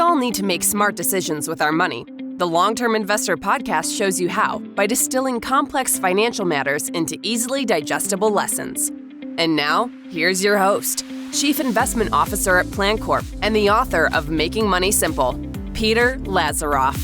all need to make smart decisions with our money. The Long-Term Investor podcast shows you how by distilling complex financial matters into easily digestible lessons. And now, here's your host, Chief Investment Officer at PlanCorp and the author of Making Money Simple, Peter Lazaroff.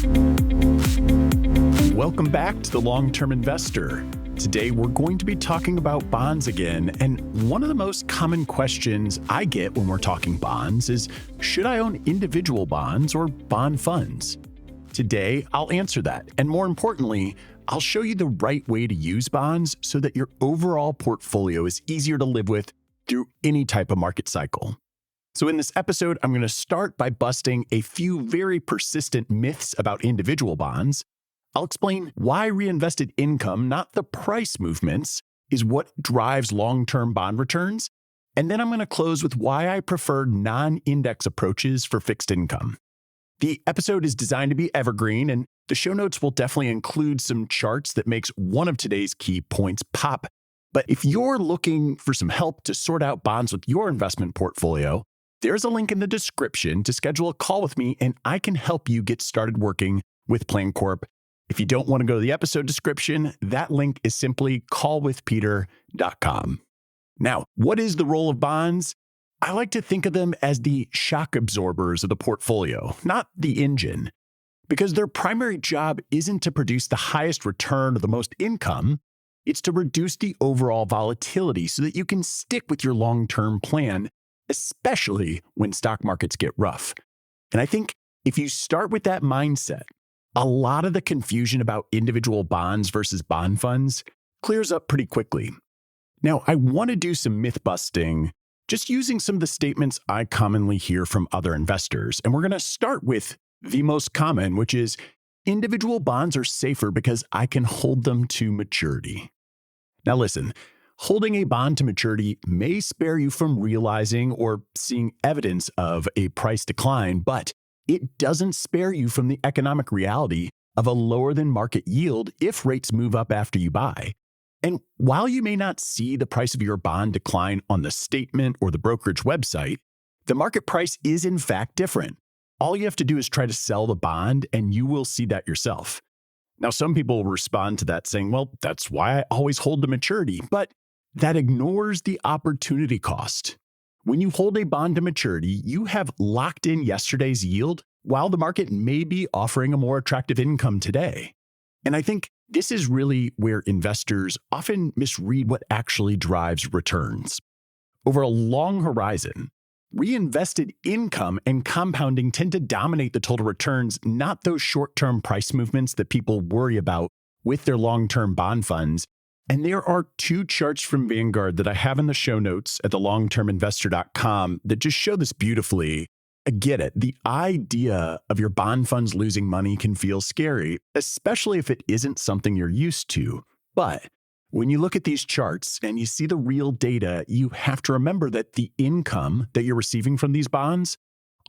Welcome back to The Long-Term Investor. Today, we're going to be talking about bonds again, and one of the most common questions I get when we're talking bonds is, should I own individual bonds or bond funds? Today, I'll answer that, and more importantly, I'll show you the right way to use bonds so that your overall portfolio is easier to live with through any type of market cycle. So in this episode, I'm going to start by busting a few very persistent myths about individual bonds. I'll explain why reinvested income, not the price movements, is what drives long-term bond returns. And then I'm going to close with why I prefer non-index approaches for fixed income. The episode is designed to be evergreen, and the show notes will definitely include some charts that makes one of today's key points pop. But if you're looking for some help to sort out bonds with your investment portfolio, there's a link in the description to schedule a call with me, and I can help you get started working with PlanCorp. If you don't want to go to the episode description, that link is simply callwithpeter.com. Now, what is the role of bonds? I like to think of them as the shock absorbers of the portfolio, not the engine, because their primary job isn't to produce the highest return or the most income. It's to reduce the overall volatility so that you can stick with your long-term plan, especially when stock markets get rough. And I think if you start with that mindset, a lot of the confusion about individual bonds versus bond funds clears up pretty quickly. Now, I want to do some myth busting, just using some of the statements I commonly hear from other investors. And we're going to start with the most common, which is individual bonds are safer because I can hold them to maturity. Now, listen, holding a bond to maturity may spare you from realizing or seeing evidence of a price decline, but it doesn't spare you from the economic reality of a lower than market yield if rates move up after you buy. And while you may not see the price of your bond decline on the statement or the brokerage website, the market price is in fact different. All you have to do is try to sell the bond and you will see that yourself. Now, some people will respond to that saying, well, that's why I always hold to maturity, but that ignores the opportunity cost. When you hold a bond to maturity, you have locked in yesterday's yield while the market may be offering a more attractive income today. And I think this is really where investors often misread what actually drives returns. Over a long horizon, reinvested income and compounding tend to dominate the total returns, not those short-term price movements that people worry about with their long-term bond funds. And there are two charts from Vanguard that I have in the show notes at thelongterminvestor.com that just show this beautifully. I get it. The idea of your bond funds losing money can feel scary, especially if it isn't something you're used to. But when you look at these charts and you see the real data, you have to remember that the income that you're receiving from these bonds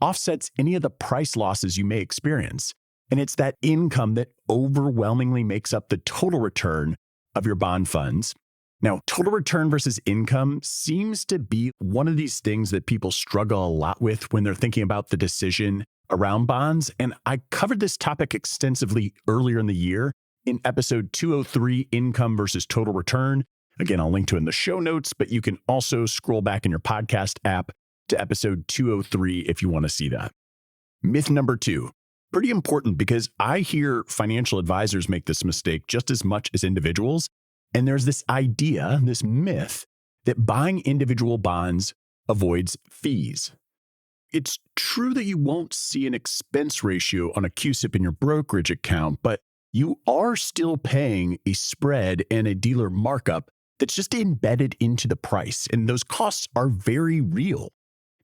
offsets any of the price losses you may experience. And it's that income that overwhelmingly makes up the total return of your bond funds. Now, total return versus income seems to be one of these things that people struggle a lot with when they're thinking about the decision around bonds. And I covered this topic extensively earlier in the year in episode 203, Income versus Total Return. Again, I'll link to it in the show notes, but you can also scroll back in your podcast app to episode 203 if you want to see that. Myth number 2. Pretty important because I hear financial advisors make this mistake just as much as individuals. And there's this idea, this myth, that buying individual bonds avoids fees. It's true that you won't see an expense ratio on a CUSIP in your brokerage account, but you are still paying a spread and a dealer markup that's just embedded into the price. And those costs are very real.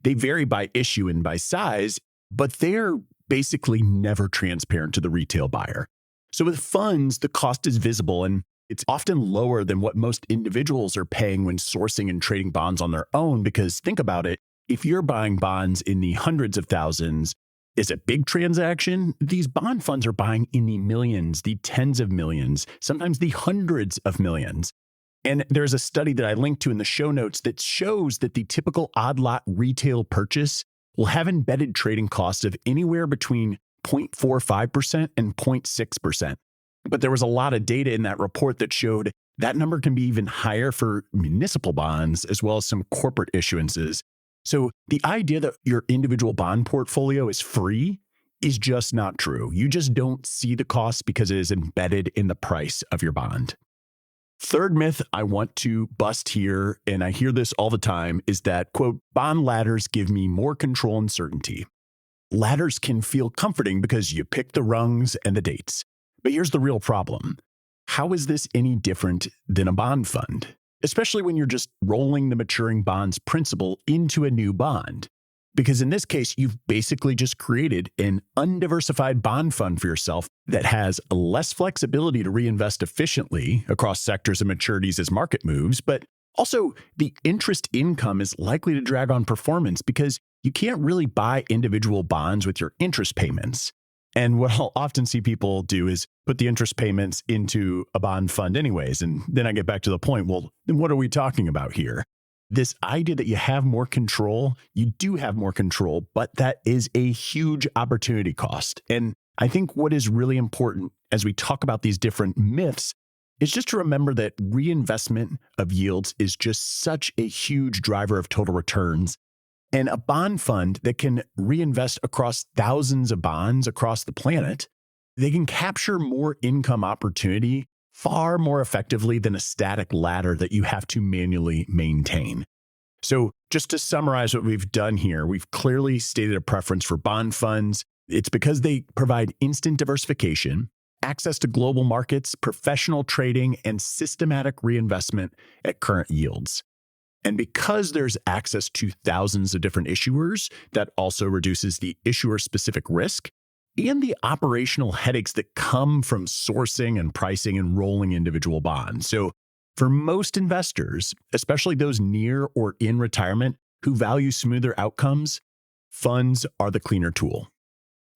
They vary by issue and by size, but they're basically never transparent to the retail buyer. So with funds, the cost is visible and it's often lower than what most individuals are paying when sourcing and trading bonds on their own, because think about it, if you're buying bonds in the hundreds of thousands, is a big transaction. These bond funds are buying in the millions, the tens of millions, sometimes the hundreds of millions. And there's a study that I linked to in the show notes that shows that the typical odd lot retail purchase will have embedded trading costs of anywhere between 0.45% and 0.6%. But there was a lot of data in that report that showed that number can be even higher for municipal bonds as well as some corporate issuances. So the idea that your individual bond portfolio is free is just not true. You just don't see the cost because it is embedded in the price of your bond. Third myth I want to bust here, and I hear this all the time, is that, quote, bond ladders give me more control and certainty. Ladders can feel comforting because you pick the rungs and the dates. But here's the real problem. How is this any different than a bond fund? Especially when you're just rolling the maturing bond's principal into a new bond. Because in this case, you've basically just created an undiversified bond fund for yourself that has less flexibility to reinvest efficiently across sectors and maturities as market moves, but also the interest income is likely to drag on performance because you can't really buy individual bonds with your interest payments. And what I'll often see people do is put the interest payments into a bond fund anyways. And then I get back to the point, well, then what are we talking about here? This idea that you have more control, you do have more control, but that is a huge opportunity cost. And I think what is really important as we talk about these different myths is just to remember that reinvestment of yields is just such a huge driver of total returns. And a bond fund that can reinvest across thousands of bonds across the planet, they can capture more income opportunity far more effectively than a static ladder that you have to manually maintain. So just to summarize what we've done here, we've clearly stated a preference for bond funds. It's because they provide instant diversification, access to global markets, professional trading, and systematic reinvestment at current yields. And because there's access to thousands of different issuers, that also reduces the issuer-specific risk and the operational headaches that come from sourcing and pricing and rolling individual bonds. So for most investors, especially those near or in retirement who value smoother outcomes, funds are the cleaner tool.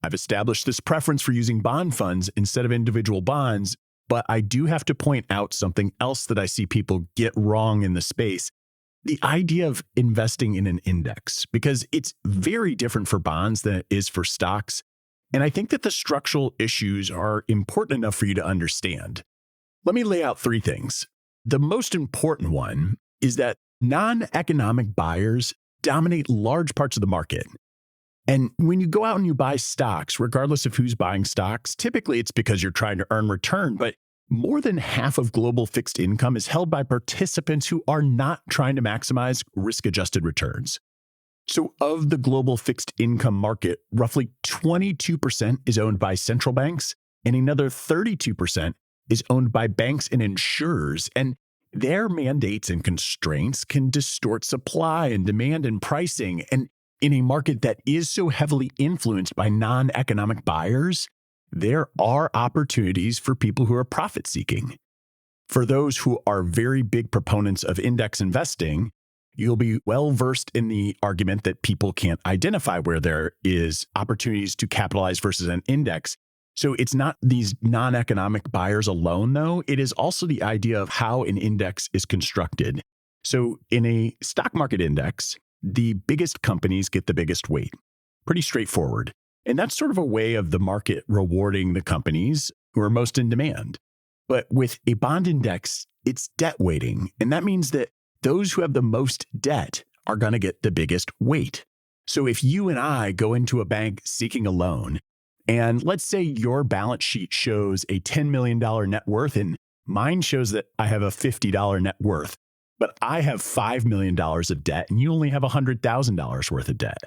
I've established this preference for using bond funds instead of individual bonds, but I do have to point out something else that I see people get wrong in the space. The idea of investing in an index, because it's very different for bonds than it is for stocks. And I think that the structural issues are important enough for you to understand. Let me lay out three things. The most important one is that non-economic buyers dominate large parts of the market. And when you go out and you buy stocks, regardless of who's buying stocks, typically it's because you're trying to earn return, but more than half of global fixed income is held by participants who are not trying to maximize risk-adjusted returns. So of the global fixed income market, roughly 22% is owned by central banks, and another 32% is owned by banks and insurers. And their mandates and constraints can distort supply and demand and pricing. And in a market that is so heavily influenced by non-economic buyers, there are opportunities for people who are profit-seeking. For those who are very big proponents of index investing, you'll be well-versed in the argument that people can't identify where there is opportunities to capitalize versus an index. So it's not these non-economic buyers alone, though. It is also the idea of how an index is constructed. So in a stock market index, the biggest companies get the biggest weight. Pretty straightforward. And that's sort of a way of the market rewarding the companies who are most in demand. But with a bond index, it's debt weighting. And that means that those who have the most debt are going to get the biggest weight. So if you and I go into a bank seeking a loan, and let's say your balance sheet shows a $10 million net worth and mine shows that I have a $50 net worth, but I have $5 million of debt and you only have $100,000 worth of debt.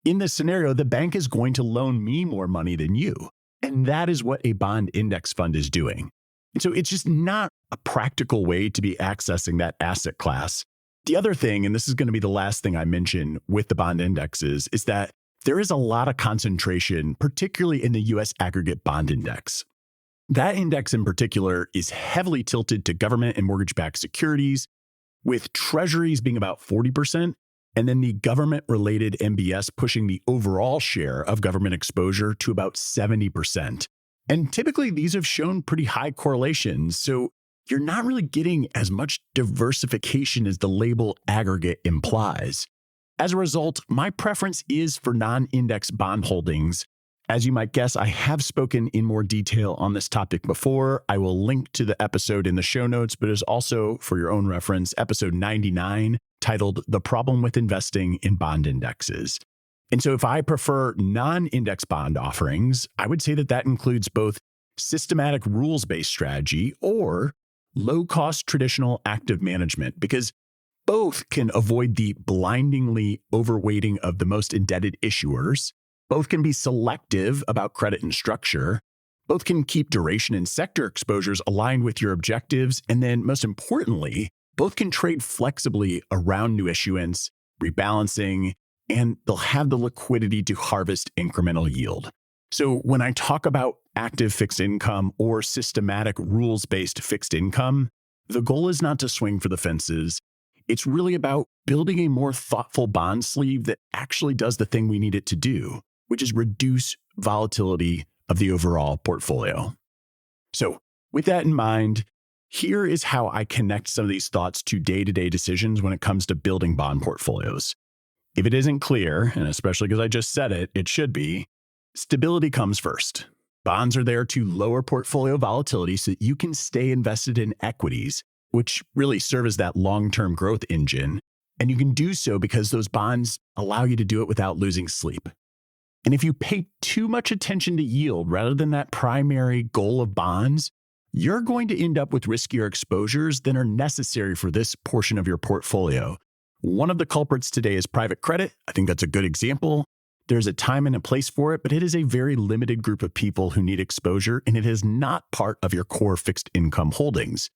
In this scenario, the bank is going to loan me more money than you. And that is what a bond index fund is doing. And so it's just not a practical way to be accessing that asset class. The other thing, and this is going to be the last thing I mention with the bond indexes, is that there is a lot of concentration, particularly in the US aggregate bond index. That index in particular is heavily tilted to government and mortgage-backed securities, with treasuries being about 40%, and then the government-related MBS pushing the overall share of government exposure to about 70%. And typically, these have shown pretty high correlations, so you're not really getting as much diversification as the label aggregate implies. As a result, my preference is for non-index bond holdings. As you might guess, I have spoken in more detail on this topic before. I will link to the episode in the show notes, but is also, for your own reference, episode 99, titled The Problem with Investing in Bond Indexes. And so if I prefer non-index bond offerings, I would say that includes both systematic rules-based strategy or low-cost traditional active management, because both can avoid the blindingly overweighting of the most indebted issuers. Both can be selective about credit and structure. Both can keep duration and sector exposures aligned with your objectives. And then most importantly, both can trade flexibly around new issuance, rebalancing, and they'll have the liquidity to harvest incremental yield. So when I talk about active fixed income or systematic rules-based fixed income, the goal is not to swing for the fences. It's really about building a more thoughtful bond sleeve that actually does the thing we need it to do, which is reduce volatility of the overall portfolio. So with that in mind, here is how I connect some of these thoughts to day-to-day decisions when it comes to building bond portfolios. If it isn't clear, and especially because I just said it, it should be, stability comes first. Bonds are there to lower portfolio volatility so that you can stay invested in equities, which really serve as that long-term growth engine. And you can do so because those bonds allow you to do it without losing sleep. And if you pay too much attention to yield rather than that primary goal of bonds, you're going to end up with riskier exposures than are necessary for this portion of your portfolio. One of the culprits today is private credit. I think that's a good example. There's a time and a place for it, but it is a very limited group of people who need exposure, and it is not part of your core fixed income holdings.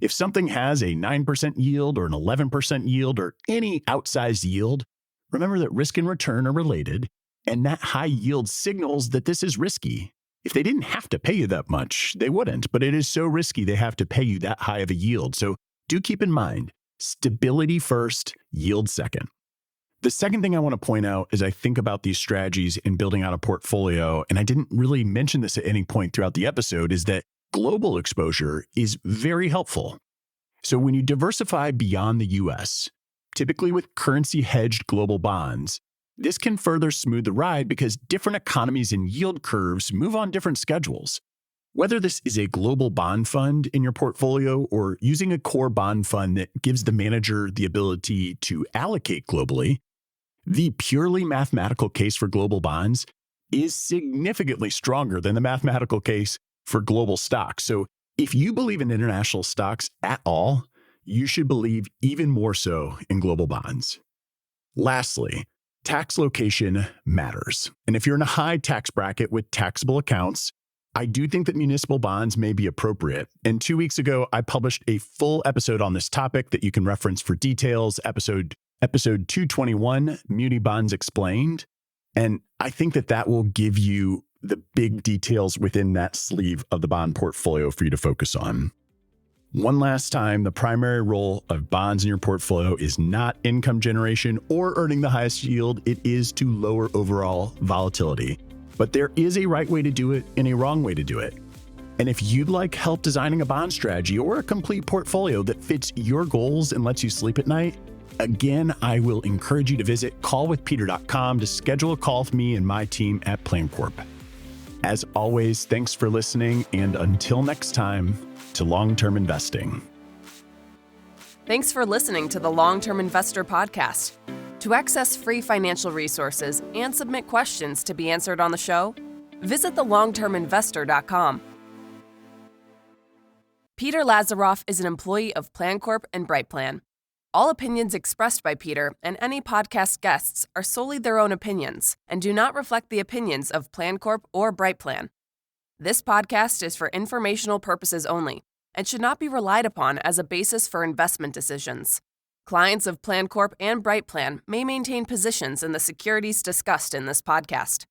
If something has a 9% yield or an 11% yield or any outsized yield, remember that risk and return are related, and that high yield signals that this is risky. If they didn't have to pay you that much, they wouldn't, but it is so risky they have to pay you that high of a yield. So do keep in mind, stability first, yield second. The second thing I want to point out as I think about these strategies in building out a portfolio, and I didn't really mention this at any point throughout the episode, is that global exposure is very helpful. So when you diversify beyond the US, typically with currency hedged global bonds, this can further smooth the ride because different economies and yield curves move on different schedules. Whether this is a global bond fund in your portfolio or using a core bond fund that gives the manager the ability to allocate globally, the purely mathematical case for global bonds is significantly stronger than the mathematical case for global stocks. So if you believe in international stocks at all, you should believe even more so in global bonds. Lastly, tax location matters. And if you're in a high tax bracket with taxable accounts, I do think that municipal bonds may be appropriate. And 2 weeks ago, I published a full episode on this topic that you can reference for details, episode 221, Muni Bonds Explained. And I think that will give you the big details within that sleeve of the bond portfolio for you to focus on. One last time, the primary role of bonds in your portfolio is not income generation or earning the highest yield. It is to lower overall volatility. But there is a right way to do it and a wrong way to do it. And if you'd like help designing a bond strategy or a complete portfolio that fits your goals and lets you sleep at night, again, I will encourage you to visit callwithpeter.com to schedule a call with me and my team at PlanCorp. As always, thanks for listening, and until next time, to long-term investing. Thanks for listening to the Long-Term Investor Podcast. To access free financial resources and submit questions to be answered on the show, visit thelongterminvestor.com. Peter Lazaroff is an employee of PlanCorp and BrightPlan. All opinions expressed by Peter and any podcast guests are solely their own opinions and do not reflect the opinions of PlanCorp or BrightPlan. This podcast is for informational purposes only and should not be relied upon as a basis for investment decisions. Clients of PlanCorp and BrightPlan may maintain positions in the securities discussed in this podcast.